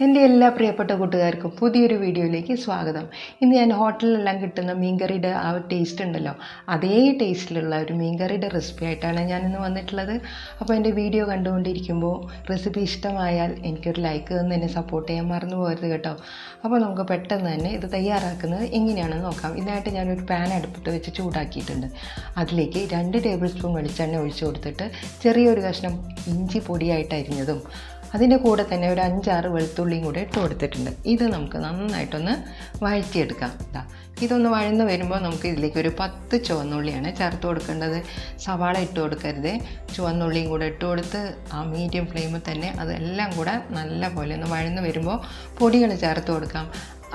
എൻ്റെ എല്ലാ പ്രിയപ്പെട്ട കൂട്ടുകാർക്കും പുതിയൊരു വീഡിയോയിലേക്ക് സ്വാഗതം. ഇന്ന് ഞാൻ ഹോട്ടലിലെല്ലാം കിട്ടുന്ന മീൻകറിയുടെ ആ ടേസ്റ്റ് ഉണ്ടല്ലോ, അതേ ടേസ്റ്റിലുള്ള ഒരു മീൻകറിയുടെ റെസിപ്പി ആയിട്ടാണ് ഞാനിന്ന് വന്നിട്ടുള്ളത്. അപ്പോൾ എൻ്റെ വീഡിയോ കണ്ടുകൊണ്ടിരിക്കുമ്പോൾ റെസിപ്പി ഇഷ്ടമായാൽ എനിക്കൊരു ലൈക്ക് തന്ന് എന്നെ സപ്പോർട്ട് ചെയ്യാൻ മറന്നു പോകരുത് കേട്ടോ. അപ്പോൾ നമുക്ക് പെട്ടെന്ന് തന്നെ ഇത് തയ്യാറാക്കുന്നത് എങ്ങനെയാണെന്ന് നോക്കാം. ഇതിനായിട്ട് ഞാനൊരു പാൻ അടുപ്പിട്ട് വെച്ച് ചൂടാക്കിയിട്ടുണ്ട്. അതിലേക്ക് 2 ടേബിൾ സ്പൂൺ വെളിച്ചെണ്ണ ഒഴിച്ചു കൊടുത്തിട്ട് ചെറിയൊരു കഷ്ണം ഇഞ്ചി പൊടിയായിട്ട് അരിഞ്ഞതും അതിൻ്റെ കൂടെ തന്നെ ഒരു 5-6 വെളുത്തുള്ളിയും കൂടെ ഇട്ട് കൊടുത്തിട്ടുണ്ട്. ഇത് നമുക്ക് നന്നായിട്ടൊന്ന് വഴറ്റിയെടുക്കാം. ഇതൊന്ന് വഴന്ന് വരുമ്പോൾ നമുക്ക് ഇതിലേക്ക് ഒരു 10 ചുവന്നുള്ളിയാണ് ചേർത്ത് കൊടുക്കേണ്ടത്. സവാള ഇട്ട് കൊടുക്കരുത്. ചുവന്നുള്ളിയും കൂടെ ഇട്ട് കൊടുത്ത് ആ മീഡിയം ഫ്ലെയിമിൽ തന്നെ അതെല്ലാം കൂടെ നല്ല പോലെ ഒന്ന് വഴന്ന് വരുമ്പോൾ പൊടികൾ ചേർത്ത് കൊടുക്കാം.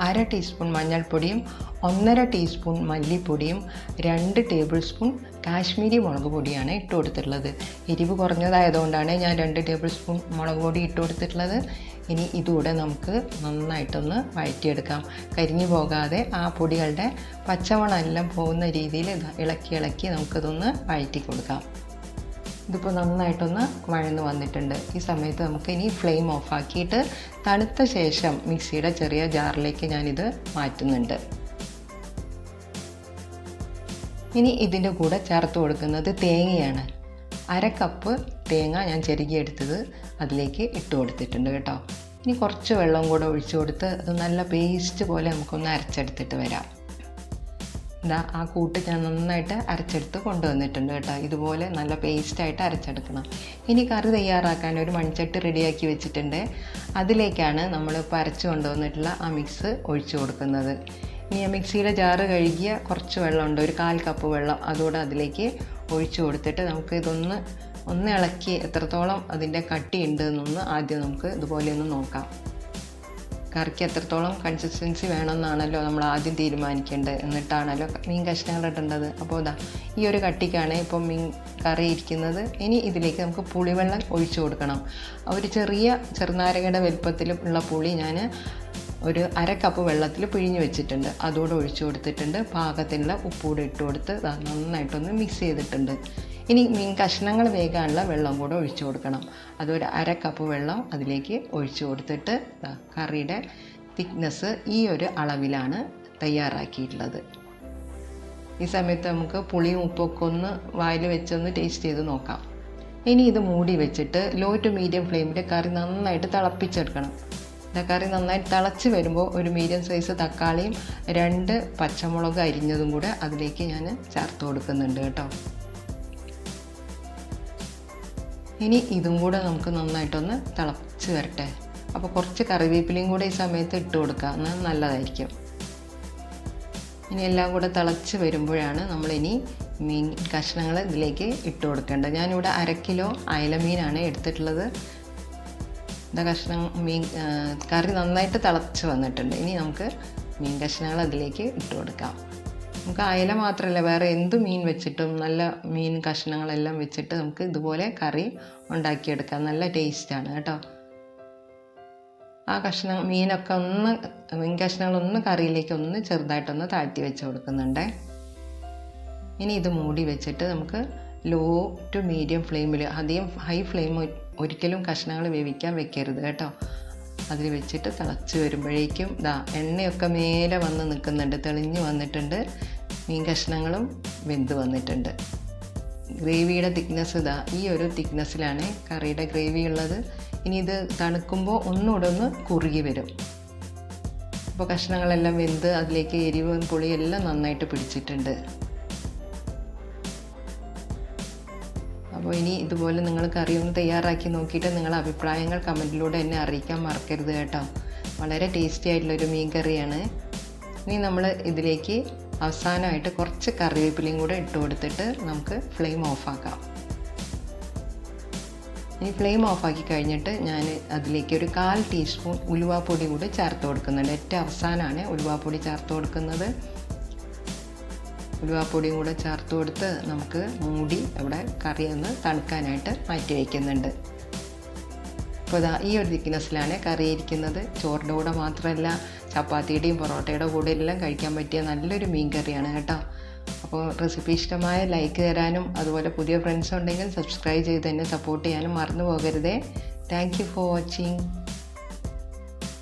1/2 ടീസ്പൂൺ മഞ്ഞൾപ്പൊടിയും 1/2 ടീസ്പൂൺ മല്ലിപ്പൊടിയും 2 ടേബിൾ സ്പൂൺ കാശ്മീരി മുളക് പൊടിയാണ് ഇട്ട് കൊടുത്തിട്ടുള്ളത്. എരിവ് കുറഞ്ഞതായതുകൊണ്ടാണ് ഞാൻ 2 ടേബിൾ സ്പൂൺ മുളക് പൊടി ഇട്ട് കൊടുത്തിട്ടുള്ളത്. ഇനി ഇതുകൂടെ നമുക്ക് നന്നായിട്ടൊന്ന് വഴറ്റിയെടുക്കാം. കരിഞ്ഞു പോകാതെ ആ പൊടികളുടെ പച്ചമണം എല്ലാം പോകുന്ന രീതിയിൽ ഇളക്കി നമുക്കിതൊന്ന് വഴറ്റി കൊടുക്കാം. ഇതിപ്പോൾ നന്നായിട്ടൊന്ന് വഴന്ന് വന്നിട്ടുണ്ട്. ഈ സമയത്ത് നമുക്ക് ഇനി ഫ്ലെയിം ഓഫാക്കിയിട്ട് തണുത്ത ശേഷം മിക്സിയുടെ ചെറിയ ജാറിലേക്ക് ഞാനിത് മാറ്റുന്നുണ്ട്. ഇനി ഇതിൻ്റെ കൂടെ ചേർത്ത് കൊടുക്കുന്നത് തേങ്ങയാണ്. 1/2 കപ്പ് തേങ്ങ ഞാൻ ചെരുകിയെടുത്തത് അതിലേക്ക് ഇട്ട് കൊടുത്തിട്ടുണ്ട് കേട്ടോ. ഇനി കുറച്ച് വെള്ളം കൂടെ ഒഴിച്ചു കൊടുത്ത് അത് നല്ല പേസ്റ്റ് പോലെ നമുക്കൊന്ന് അരച്ചെടുത്തിട്ട് വരാം. ആ കൂട്ട് ഞാൻ നന്നായിട്ട് അരച്ചെടുത്ത് കൊണ്ടുവന്നിട്ടുണ്ട് കേട്ടോ. ഇതുപോലെ നല്ല പേസ്റ്റായിട്ട് അരച്ചെടുക്കണം. ഇനി കറി തയ്യാറാക്കാൻ ഒരു മൺചട്ടി റെഡിയാക്കി വെച്ചിട്ടുണ്ട്. അതിലേക്കാണ് നമ്മളിപ്പോൾ അരച്ച് കൊണ്ടുവന്നിട്ടുള്ള ആ മിക്സ് ഒഴിച്ചു കൊടുക്കുന്നത്. ഇനി ആ മിക്സിയുടെ ജാറ് കഴുകിയ കുറച്ച് വെള്ളമുണ്ട്, ഒരു 1/4 കപ്പ് വെള്ളം, അതുകൂടെ അതിലേക്ക് ഒഴിച്ചു കൊടുത്തിട്ട് നമുക്ക് ഇതൊന്ന് ഇളക്കി എത്രത്തോളം അതിൻ്റെ കട്ടി ഉണ്ട് എന്നൊന്ന് ആദ്യം നമുക്ക് ഇതുപോലെ ഒന്ന് നോക്കാം. കറിക്ക് എത്രത്തോളം കൺസിസ്റ്റൻസി വേണമെന്നാണല്ലോ നമ്മൾ ആദ്യം തീരുമാനിക്കേണ്ടത്. എന്നിട്ടാണല്ലോ മീൻ കഷ്ണങ്ങൾ ഇടേണ്ടത്. അപ്പോൾ ഈ ഒരു കട്ടിക്കാണ് ഇപ്പം മീൻ കറി ഇരിക്കുന്നത്. ഇനി ഇതിലേക്ക് നമുക്ക് പുളിവെള്ളം ഒഴിച്ചു കൊടുക്കണം. ഒരു ചെറുനാരകയുടെ വലുപ്പത്തിലുള്ള പുളി ഞാൻ ഒരു 1/2 കപ്പ് വെള്ളത്തിൽ പിഴിഞ്ഞ് വെച്ചിട്ടുണ്ട്. അതുകൂടെ ഒഴിച്ചു കൊടുത്തിട്ടുണ്ട്. പാകത്തിനുള്ള ഉപ്പുകൂടെ ഇട്ട് കൊടുത്ത് നന്നായിട്ടൊന്ന് മിക്സ് ചെയ്തിട്ടുണ്ട്. ഇനി മീൻ കഷ്ണങ്ങൾ വേകാനുള്ള വെള്ളം കൂടെ ഒഴിച്ചു കൊടുക്കണം. അതൊരു 1/2 കപ്പ് വെള്ളം അതിലേക്ക് ഒഴിച്ചു കൊടുത്തിട്ട് കറിയുടെ തിക്നെസ് ഈ ഒരു അളവിലാണ് തയ്യാറാക്കിയിട്ടുള്ളത്. ഈ സമയത്ത് നമുക്ക് പുളിയും ഉപ്പൊക്കെ ഒന്ന് വായിൽ വെച്ചൊന്ന് ടേസ്റ്റ് ചെയ്ത് നോക്കാം. ഇനി ഇത് മൂടി വെച്ചിട്ട് ലോ ടു മീഡിയം ഫ്ലെയിമിൽ കറി നന്നായിട്ട് തിളപ്പിച്ചെടുക്കണം. കറി നന്നായിട്ട് തിളച്ച് വരുമ്പോൾ ഒരു മീഡിയം സൈസ് തക്കാളിയും 2 പച്ചമുളക് അരിഞ്ഞതും കൂടെ അതിലേക്ക് ഞാൻ ചേർത്ത് കൊടുക്കുന്നുണ്ട് കേട്ടോ. ഇനി ഇതും കൂടെ നമുക്ക് നന്നായിട്ടൊന്ന് തിളച്ച് വരട്ടെ. അപ്പോൾ കുറച്ച് കറിവേപ്പിലയും കൂടെ ഈ സമയത്ത് ഇട്ട് കൊടുക്കുക, എന്നാൽ നല്ലതായിരിക്കും. ഇനി എല്ലാം കൂടെ തിളച്ച് വരുമ്പോഴാണ് നമ്മളിനി മീൻ കഷ്ണങ്ങൾ ഇതിലേക്ക് ഇട്ട് കൊടുക്കേണ്ടത്. ഞാനിവിടെ 1/2 കിലോ അയല മീനാണ് എടുത്തിട്ടുള്ളത്. കറി നന്നായിട്ട് തിളച്ച് വന്നിട്ടുണ്ട്. ഇനി നമുക്ക് മീൻ കഷ്ണങ്ങൾ അതിലേക്ക് ഇട്ട് കൊടുക്കാം. നമുക്ക് അയല മാത്രമല്ല, വേറെ എന്ത് മീൻ വെച്ചിട്ടും നല്ല മീൻ കഷ്ണങ്ങളെല്ലാം വെച്ചിട്ട് നമുക്ക് ഇതുപോലെ കറി ഉണ്ടാക്കിയെടുക്കാം. നല്ല ടേസ്റ്റാണ് കേട്ടോ. ആ മീൻ കഷ്ണങ്ങളൊന്ന് കറിയിലേക്ക് ഒന്ന് ചെറുതായിട്ടൊന്ന് താഴ്ത്തി വെച്ച് കൊടുക്കുന്നുണ്ട്. ഇനി ഇത് മൂടി വെച്ചിട്ട് നമുക്ക് ലോ ടു മീഡിയം ഫ്ലെയിമിൽ, അധികം ഹൈ ഫ്ലെയിം ഒരിക്കലും കഷ്ണങ്ങൾ വേവിക്കാൻ വെക്കരുത് കേട്ടോ. അതിൽ വെച്ചിട്ട് തിളച്ച് വരുമ്പോഴേക്കും എണ്ണയൊക്കെ മേലെ വന്ന് നിൽക്കുന്നുണ്ട്, തെളിഞ്ഞ് വന്നിട്ടുണ്ട്. മീൻ കഷ്ണങ്ങളും വെന്ത് വന്നിട്ടുണ്ട്. ഗ്രേവിയുടെ തിക്നെസ് ഈ ഒരു തിക്നെസ്സിലാണ് കറിയുടെ ഗ്രേവി ഉള്ളത്. ഇനി ഇത് തണുക്കുമ്പോൾ ഒന്നുകൂടെ ഒന്ന് കുറുകി വരും. അപ്പോൾ കഷ്ണങ്ങളെല്ലാം വെന്ത് അതിലേക്ക് എരിവും പുളിയും എല്ലാം നന്നായിട്ട് പിടിച്ചിട്ടുണ്ട്. അപ്പോൾ ഇനി ഇതുപോലെ നിങ്ങൾ കറി ഒന്ന് തയ്യാറാക്കി നോക്കിയിട്ട് നിങ്ങളുടെ അഭിപ്രായങ്ങൾ കമൻറ്റിലൂടെ എന്നെ അറിയിക്കാൻ മറക്കരുത് കേട്ടോ. വളരെ ടേസ്റ്റി ആയിട്ടുള്ളൊരു മീൻ കറിയാണ്. ഇനി നമ്മൾ ഇതിലേക്ക് അവസാനമായിട്ട് കുറച്ച് കറിവേപ്പിലയും കൂടെ ഇട്ട് കൊടുത്തിട്ട് നമുക്ക് ഫ്ലെയിം ഓഫാക്കാം. ഇനി ഫ്ലെയിം ഓഫാക്കി കഴിഞ്ഞിട്ട് ഞാൻ അതിലേക്ക് ഒരു 1/4 ടീസ്പൂൺ ഉലുവാപ്പൊടി കൂടി ചേർത്ത് കൊടുക്കുന്നുണ്ട്. ഏറ്റവും അവസാനമാണ് ഉലുവാപ്പൊടി ചേർത്ത് കൊടുക്കുന്നത്. ഉലുവാപ്പൊടിയും കൂടെ ചേർത്ത് കൊടുത്ത് നമുക്ക് മൂടി ഇവിടെ കറി ഒന്ന് തണുക്കാനായിട്ട് മാറ്റി വയ്ക്കുന്നുണ്ട്. അപ്പോൾ ഈ ഒരു തിക്നെസ്സിലാണ് കറി ഇരിക്കുന്നത്. ചോറിൻ്റെ കൂടെ മാത്രമല്ല, ചപ്പാത്തിയുടെയും പൊറോട്ടയുടെ കൂടെ എല്ലാം കഴിക്കാൻ പറ്റിയ നല്ലൊരു മീൻ കറിയാണ് കേട്ടോ. അപ്പോൾ റെസിപ്പി ഇഷ്ടമായ ലൈക്ക് തരാനും അതുപോലെ പുതിയ ഫ്രണ്ട്സ് ഉണ്ടെങ്കിൽ സബ്സ്ക്രൈബ് ചെയ്ത് തന്നെ സപ്പോർട്ട് ചെയ്യാനും മറന്നു പോകരുതേ. Thank you for watching.